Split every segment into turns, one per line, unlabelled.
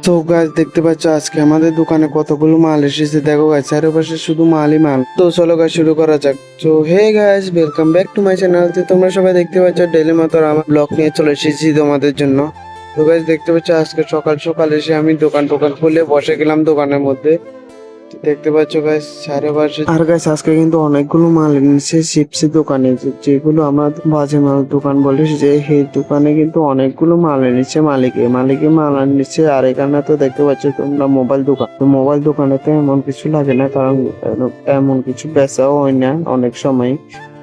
তো গাছ দেখতে পাচ্ছ আজকে আমাদের দোকানে কতগুলো মাল এসেছে। দেখো গাছ চারপাশে শুধু মালই মাল। তো চলো গাছ শুরু করা যাক। তো hey guys, welcome back to my channel. তো তোমরা সবাই দেখতে পাচ্ছ ডেইলি মতো আমার ব্লগ নিয়ে চলে এসেছি তোমাদের জন্য। তো গাছ দেখতে পাচ্ছ আজকে সকাল সকাল এসে আমি দোকান খুলে বসে গেলাম দোকানের মধ্যে। দেখতে পাচ্ছ গাইস চারপাশে। আর গাইস আজকে কিন্তু অনেকগুলো মাল এনেছে চিপসি দোকানে, যেগুলো আমরা বাজে মাল দোকান বলে, যে সেই দোকানে কিন্তু অনেকগুলো মাল এনেছে মালিকে মাল এনেছে। আর এখানে তো দেখতে পাচ্ছ তোমরা মোবাইল দোকান, তো মোবাইল দোকানে তো এমন কিছু লাগে না, কারণ এমন কিছু বেচাও হয় না অনেক সময়,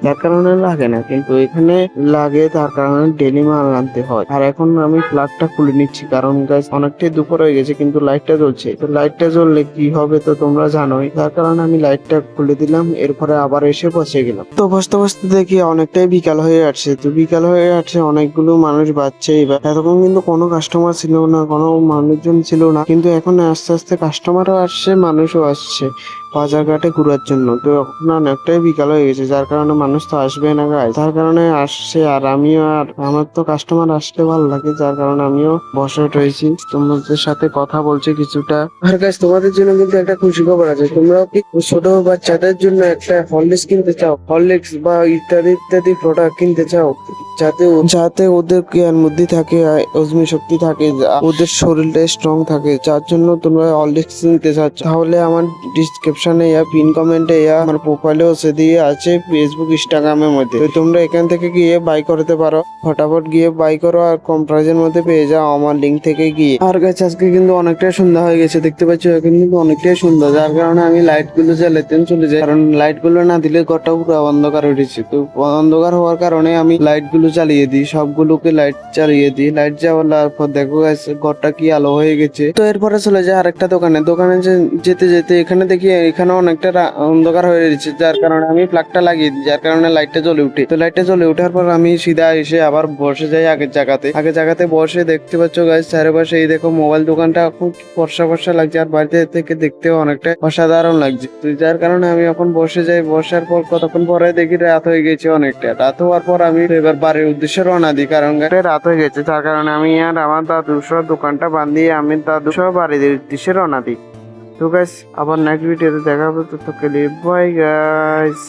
যার কারণে লাগে না। কিন্তু এখানে লাগে, তার কারণে ডেলি মাল আনতে হয়। আর এখন আমি প্লাগটা খুলে নিচ্ছি, কারণ গাছ অনেকটাই দুপুর হয়ে গেছে কিন্তু লাইটটা জ্বলছে। তো লাইটটা জ্বললে কি হবে তো তোমরা জানোই, যার কারণে আমি লাইটটা খুলে দিলাম। এরপরে আবার এসে বসে গেলাম। তো বসতে বসতে দেখি অনেকটাই বিকাল হয়ে আসছে। তো বিকাল হয়ে আসছে, অনেকগুলো মানুষ বাজছে। এবার এতক্ষণ কিন্তু কোনো কাস্টমার ছিল না, কোনো মানুষজন ছিল না, কিন্তু এখন আস্তে আস্তে কাস্টমারও আসছে, মানুষও আসছে বাজার ঘাটে ঘোরার জন্য। তো এখন অনেকটাই বিকাল হয়ে গেছে, যার কারণে মানুষ তো আসবে না গায়ে, তার কারণে আসছে। আর আমিও, আর আমার তো কাস্টমার আসলে ভালো লাগে, যার কারণে আমিও বসে রয়েছি তোমাদের সাথে কথা বলছি কিছুটা। আর গাইস তোমাদের জন্য কিন্তু একটা খুশি খবর আছে। তোমরাও কি ছোট বাচ্চাদের জন্য একটা হরলিক্স কিনতে চাও, হরলিক্স বা ইত্যাদি ইত্যাদি প্রোডাক্ট কিনতে চাও, যাতে যাতে ওদের জ্ঞান বুদ্ধি থাকে, হজমি শক্তি থাকে, ওদের শরীরটা স্ট্রং থাকে, যার জন্য তোমরা হরলিক্স কিনতে চাচ্ছ, তাহলে আমার ডিসক্রিপশনে পিন কমেন্টে আমার প্রোফাইলেও সে দিয়ে আছে, ফেসবুক ইনস্টাগ্রামের মধ্যে। তো তোমরা এখান থেকে গিয়ে বাই করতে পারো, ফটাফট গিয়ে বাই করো, আর কম প্রাইসের মধ্যে পেয়ে যাও আমার লিঙ্ক থেকে গিয়ে। আর গাছ আজকে কিন্তু অনেকটাই সন্ধ্যা হয়ে গেছে, দেখতে পাচ্ছ এখন কিন্তু অনেকটাই সুন্দর, যার কারণে আমি লাইট গুলো জ্বালাতে চলে যাই, কারণ লাইট গুলো না দিলে ঘরটা পুরো অন্ধকার উঠেছে। তো অন্ধকার হওয়ার কারণে আমি লাইট গুলো জ্বালিয়ে দিই, সবগুলোকে লাইট জ্বালিয়ে দিই। লাইট জ্বালার পর দেখো গাছ ঘরটা কি আলো হয়ে গেছে। তো এরপরে চলে যায় আরেকটা দোকানে যেতে যেতে এখানে দেখি এখানে অনেকটা অন্ধকার হয়ে গেছে, যার কারণে আমি প্লাগটা লাগিয়ে দিই, যার কারণে লাইটটা জ্বলে উঠে। তো লাইটটা জ্বলে ওঠার পর আমি সিধা এসে আবার বসে যাই আগের জায়গাতে বসে। দেখতে পাচ্ছ গাছ চারপাশে এই দেখো মোবাইল দোকানটা খুব ফর্সা লাগছে, আর বাড়িতে থেকে দেখতেও অনেকটা অসাধারণ লাগছে। তো যার কারণে আমি এখন বসে যাই। বসার পর কতক্ষণ পরে দেখি রাত হয়ে গেছে অনেকটা। রাত হওয়ার পর আমি এবার বাড়ির উদ্দেশ্যে রওনা দিই, কারণ রাত হয়ে গেছে, যার কারণে আমি আর আমার দাদুসহ দোকানটা বান্ধিয়ে আমি দাদুসহ বাড়ির উদ্দেশ্যে রওনা দিই। তো গাইস আবার নেক্সট ভিডিওতে দেখা হবে, তো বাই গাইস।